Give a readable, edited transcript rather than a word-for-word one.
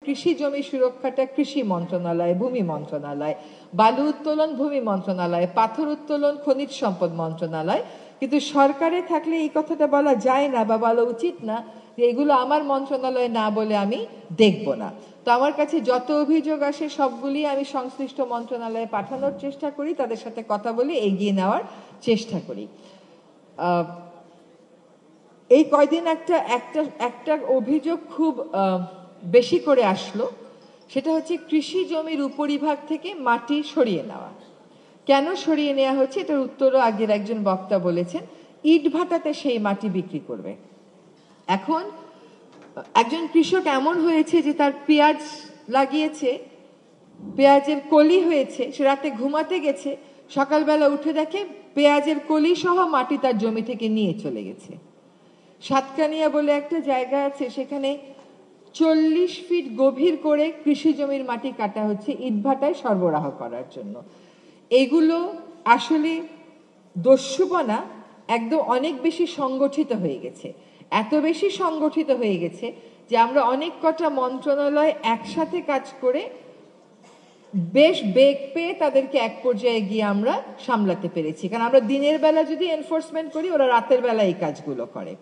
কৃষি জমি সুরক্ষাটা কৃষি মন্ত্রণালয়, ভূমি মন্ত্রণালয়, বালু উত্তোলন ভূমি মন্ত্রণালয়, পাথর উত্তোলন খনিজ সম্পদ মন্ত্রণালয়। কিন্তু সরকারে থাকলে এই কথাটা বলা যায় না বা বলা উচিত না যে এগুলো আমার মন্ত্রণালয় না বলে আমি দেখব না। তো আমার কাছে যত অভিযোগ আসে সবগুলি আমি সংশ্লিষ্ট মন্ত্রণালয়ে পাঠানোর চেষ্টা করি, তাদের সাথে কথা বলে এগিয়ে নেওয়ার চেষ্টা করি। এই কয়দিন একটা অভিযোগ খুব বেশি করে আসলো, সেটা হচ্ছে কৃষি জমির উপরিভাগ থেকে মাটি সরিয়ে নেওয়া। কেন সরিয়ে নেওয়া হচ্ছে এটার উত্তরও আগের একজন বক্তা বলেছেন, ইট ভাটাতে সেই মাটি বিক্রি করবে। এখন একজন কৃষক এমন হয়েছে যে তার পেঁয়াজ লাগিয়েছে, পেঁয়াজের কলি হয়েছে, সে রাতে ঘুমাতে গেছে, সকালবেলা উঠে দেখে পেঁয়াজের কলি সহ মাটি তার জমি থেকে নিয়ে চলে গেছে। সাতকানিয়া বলে একটা জায়গা আছে, সেখানে 40 ফিট গভীর করে কৃষি জমির মাটি কাটা হচ্ছে ইটভাটায় সরবরাহ করার জন্য। এগুলো আসলে দস্যুপনা একদম অনেক বেশি সংগঠিত হয়ে গেছে, এত বেশি সংগঠিত হয়ে গেছে যে আমরা অনেক কটা মন্ত্রণালয় একসাথে কাজ করে বেশ বেগ পেয়ে তাদেরকে এক পর্যায়ে গিয়ে আমরা সামলাতে পেরেছি। কারণ আমরা দিনের বেলা যদি এনফোর্সমেন্ট করি, ওরা রাতের বেলা এই কাজগুলো করে।